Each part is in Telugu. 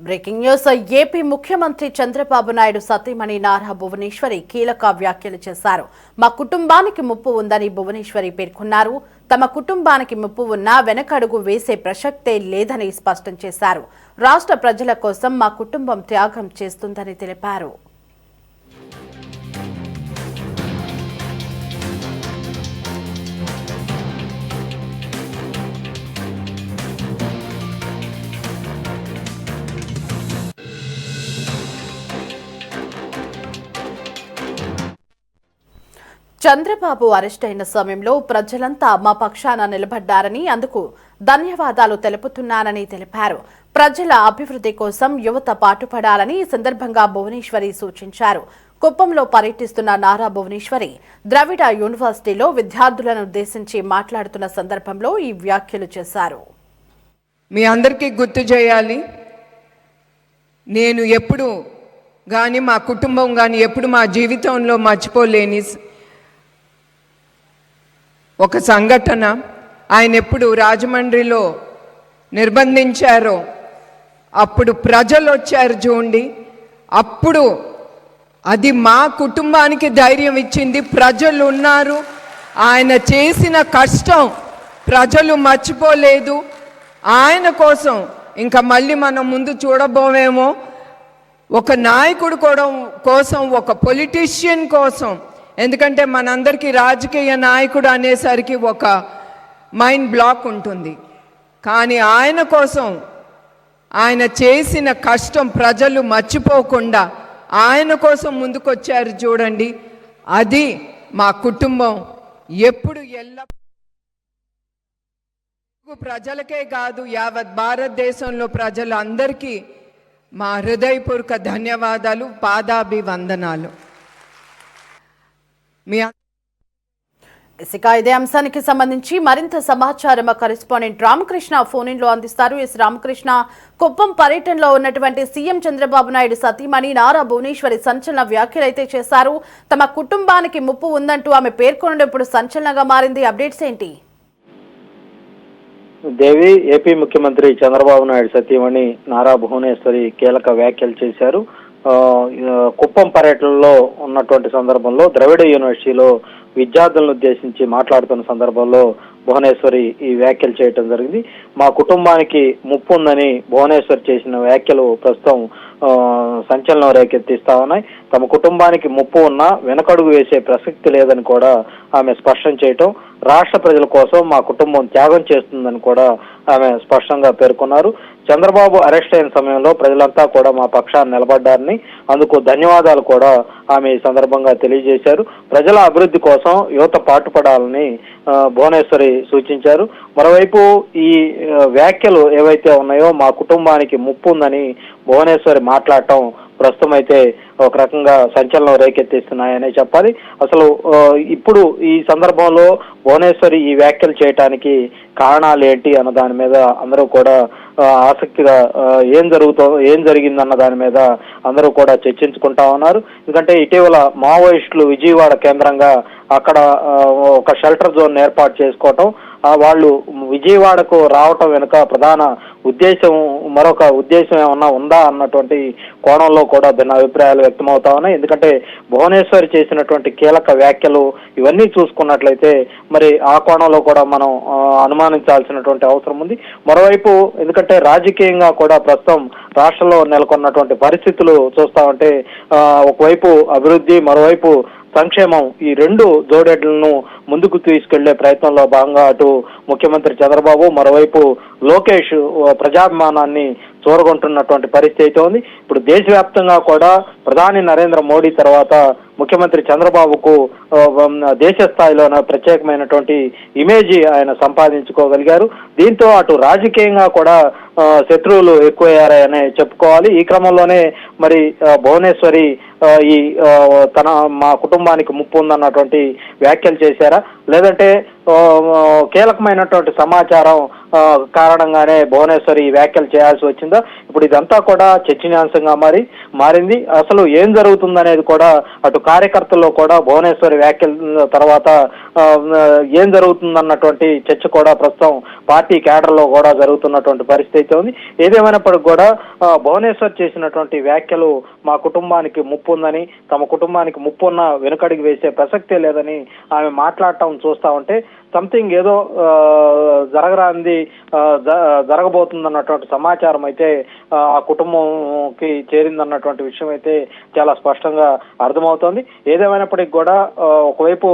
Breaking news. ఏపీ ముఖ్యమంత్రి చంద్రబాబు నాయుడు సతీమణి నారా భువనేశ్వరి కీలక వ్యాఖ్యలు చేశారు. మా కుటుంబానికి ముప్పు ఉందని భువనేశ్వరి పేర్కొన్నారు. తమ కుటుంబానికి ముప్పు ఉన్నా వెనకడుగు వేసే ప్రసక్తే లేదని స్పష్టం చేశారు. రాష్ట్ర ప్రజల కోసం మా కుటుంబం త్యాగం చేస్తుందని తెలిపారు. చంద్రబాబు అరెస్ట్ అయిన సమయంలో ప్రజలంతా మా పక్షాన నిలబడ్డారని, అందుకు ధన్యవాదాలు తెలుపుతున్నానని తెలిపారు. ప్రజల అభివృద్ధి కోసం యువత పాటుపడాలని ఈ సందర్భంగా భువనేశ్వరి సూచించారు. కుప్పంలో పర్యటిస్తున్న నారా భువనేశ్వరి ద్రవిడ యూనివర్సిటీలో విద్యార్థులను ఉద్దేశించి మాట్లాడుతున్న సందర్భంలో ఈ వ్యాఖ్యలు చేశారు. మీ అందరికీ గుర్తు చేయాలి, నేను ఎప్పుడు కానీ మా కుటుంబం కానీ ఎప్పుడు మా జీవితంలో మర్చిపోలేని ఒక సంఘటన. ఆయన ఎప్పుడు రాజమండ్రిలో నిర్బంధించారో అప్పుడు ప్రజలు వచ్చారు చూడండి, అప్పుడు అది మా కుటుంబానికి ధైర్యం ఇచ్చింది. ప్రజలు ఉన్నారు, ఆయన చేసిన కష్టం ప్రజలు మర్చిపోలేదు. ఆయన కోసం ఇంకా మళ్ళీ మనం ముందు చూడబోమేమో. ఒక నాయకుడు కూడా కోసం, ఒక పొలిటీషియన్ కోసం, ఎందుకంటే మనందరికీ రాజకీయ నాయకుడు అనేసరికి ఒక మైండ్ బ్లాక్ ఉంటుంది, కానీ ఆయన కోసం ఆయన చేసిన కష్టం ప్రజలు మర్చిపోకుండా ఆయన కోసం ముందుకొచ్చారు చూడండి. అది మా కుటుంబం ఎప్పుడు ప్రజలకే కాదు, యావత్ భారతదేశంలో ప్రజలందరికీ మా హృదయపూర్వక ధన్యవాదాలు, పాదాభివందనాలు. ఇదే అంశానికి సంబంధించి మరింత సమాచారం కరెస్పాండెంట్ రామకృష్ణ ఫోన్ ఇన్ లో అందిస్తారు. రామకృష్ణ, కుప్పం పర్యటనలో ఉన్నటువంటి సీఎం చంద్రబాబు నాయుడు సతీమణి నారా భువనేశ్వరి సంచలన వ్యాఖ్యలైతే చేశారు. తమ కుటుంబానికి ముప్పు ఉందంటూ ఆమె పేర్కొనడం ఇప్పుడు సంచలనంగా మారింది. అప్డేట్స్ ఏంటి? దేవి, ఏపీ ముఖ్యమంత్రి చంద్రబాబు నాయుడు సతీమణి నారా భువనేశ్వరి కీలక వ్యాఖ్యలు చేశారు. కుప్పం పర్యటనలో ఉన్నటువంటి సందర్భంలో ద్రవిడ యూనివర్సిటీలో విద్యార్థులను ఉద్దేశించి మాట్లాడుతున్న సందర్భంలో భువనేశ్వరి ఈ వ్యాఖ్యలు చేయడం జరిగింది. మా కుటుంబానికి ముప్పు ఉందని భువనేశ్వరి చేసిన వ్యాఖ్యలు ప్రస్తుతం సంచలనం రేకెత్తిస్తా ఉన్నాయి. తమ కుటుంబానికి ముప్పు ఉన్నా వెనకడుగు వేసే ప్రసక్తి లేదని కూడా ఆమె స్పష్టం చేయటం, రాష్ట్ర ప్రజల కోసం మా కుటుంబం త్యాగం చేస్తుందని కూడా ఆమె స్పష్టంగా పేర్కొన్నారు. చంద్రబాబు అరెస్ట్ అయిన సమయంలో ప్రజలంతా కూడా మా పక్షాన్ని నిలబడ్డారని, అందుకు ధన్యవాదాలు కూడా ఆమె ఈ సందర్భంగా తెలియజేశారు. ప్రజల అభివృద్ధి కోసం యువత పాటుపడాలని భువనేశ్వరి సూచించారు. మరోవైపు ఈ వ్యాఖ్యలు ఏవైతే ఉన్నాయో మా కుటుంబానికి ముప్పు ఉందని భువనేశ్వరి మాట్లాడటం ప్రస్తుతం అయితే ఒక రకంగా సంచలనం రేకెత్తిస్తున్నాయనే చెప్పాలి. అసలు ఇప్పుడు ఈ సందర్భంలో భువనేశ్వరి ఈ వ్యాఖ్యలు చేయటానికి కారణాలు ఏంటి అన్న దాని మీద అందరూ కూడా ఆసక్తిగా ఏం జరిగిందన్న దాని మీద అందరూ కూడా చర్చించుకుంటా ఉన్నారు. ఎందుకంటే ఇటీవల మావోయిస్టులు విజయవాడ కేంద్రంగా అక్కడ ఒక షెల్టర్ జోన్ ఏర్పాటు చేసుకోవటం, వాళ్ళు విజయవాడకు రావటం వెనుక ప్రధాన ఉద్దేశం, మరొక ఉద్దేశం ఏమన్నా ఉందా అన్నటువంటి కోణంలో కూడా భిన్న అభిప్రాయాలు వ్యక్తమవుతా ఉన్నాయి. ఎందుకంటే భువనేశ్వరి చేసినటువంటి కీలక వ్యాఖ్యలు ఇవన్నీ చూసుకున్నట్లయితే మరి ఆ కోణంలో కూడా మనం అనుమానించాల్సినటువంటి అవసరం ఉంది. మరోవైపు ఎందుకంటే రాజకీయంగా కూడా ప్రస్తుతం రాష్ట్రంలో నెలకొన్నటువంటి పరిస్థితులు చూస్తా ఉంటే ఒకవైపు అభివృద్ధి, మరోవైపు సంక్షేమం, ఈ రెండు జోడెడ్లను ముందుకు తీసుకెళ్లే ప్రయత్నంలో భాగంగా అటు ముఖ్యమంత్రి చంద్రబాబు, మరోవైపు లోకేష్ ప్రజాభిమానాన్ని చూరగొంటున్నటువంటి పరిస్థితి అయితే ఉంది. ఇప్పుడు దేశవ్యాప్తంగా కూడా ప్రధాని నరేంద్ర మోడీ తర్వాత ముఖ్యమంత్రి చంద్రబాబుకు దేశ స్థాయిలోనే ప్రత్యేకమైనటువంటి ఇమేజ్ ఆయన సంపాదించుకోగలిగారు. దీంతో అటు రాజకీయంగా కూడా శత్రువులు ఎక్కువయ్యారనే చెప్పుకోవాలి. ఈ క్రమంలోనే మరి భువనేశ్వరి ఈ మా కుటుంబానికి ముప్పు ఉందన్నటువంటి వ్యాఖ్యలు చేశారా, లేదంటే కీలకమైనటువంటి సమాచారం కారణంగానే భువనేశ్వరి వ్యాఖ్యలు చేయాల్సి వచ్చిందా? ఇప్పుడు ఇదంతా కూడా చర్చనీయాంశంగా మారింది. అసలు ఏం జరుగుతుందనేది కూడా అటు కార్యకర్తల్లో కూడా భువనేశ్వరి వ్యాఖ్యల తర్వాత ఏం జరుగుతుందన్నటువంటి చర్చ కూడా ప్రస్తుతం పార్టీ క్యాడర్లో కూడా జరుగుతున్నటువంటి పరిస్థితి అయితే ఉంది. ఏదేమైనప్పటికీ కూడా భువనేశ్వర్ చేసినటువంటి వ్యాఖ్యలు మా కుటుంబానికి ముప్పు ఉందని, తమ కుటుంబానికి ముప్పు ఉన్న వెనుకడికి వేసే ప్రసక్తే లేదని ఆమె మాట్లాడటం చూస్తా ఉంటే సంథింగ్ ఏదో జరగరాంది జరగబోతుందన్నటువంటి సమాచారం అయితే ఆ కుటుంబంకి చేరిందన్నటువంటి విషయం అయితే చాలా స్పష్టంగా అర్థమవుతోంది. ఏదేమైనప్పటికీ కూడా ఒకవైపు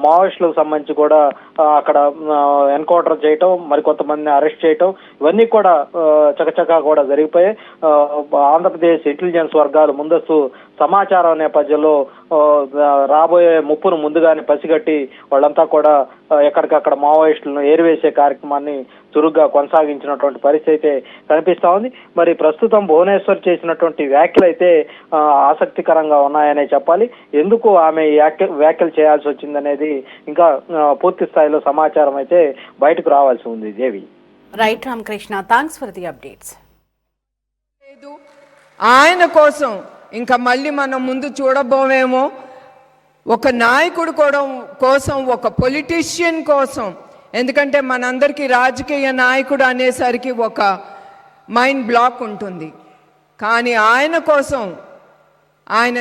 మావోయిస్టులకు సంబంధించి కూడా అక్కడ ఎన్కౌంటర్ చేయటం, మరికొంతమందిని అరెస్ట్ చేయటం, ఇవన్నీ కూడా చకచకా కూడా జరిగిపోయాయి. ఆంధ్రప్రదేశ్ ఇంటెలిజెన్స్ వర్గాలు ముందస్తు సమాచారం నేపథ్యంలో రాబోయే ముప్పును ముందుగానే పసిగట్టి వాళ్ళంతా కూడా ఎక్కడికక్కడ మావోయిస్టులను ఏరివేసే కార్యక్రమాన్ని చురుగ్గా కొనసాగించినటువంటి పరిస్థితి అయితే కనిపిస్తా ఉంది. మరి ప్రస్తుతం భువనేశ్వర్ చేసినటువంటి వ్యాఖ్యలు అయితే ఆసక్తికరంగా ఉన్నాయనే చెప్పాలి. ఎందుకు ఆమె వ్యాఖ్యలు చేయాల్సి వచ్చిందనేది ఇంకా పూర్తి స్థాయిలో సమాచారం అయితే బయటకు రావాల్సి ఉంది. Devi. Right Ramakrishna, thanks for the updates. ఆయన కోసం ఇంకా మళ్ళీ మనం ముందు చూడబోమేమో. ఒక నాయకుడు కూడా కోసం, ఒక పొలిటీషియన్ కోసం, ఎందుకంటే మనందరికీ రాజకీయ నాయకుడు అనేసరికి ఒక మైండ్ బ్లాక్ ఉంటుంది. కానీ ఆయన కోసం ఆయన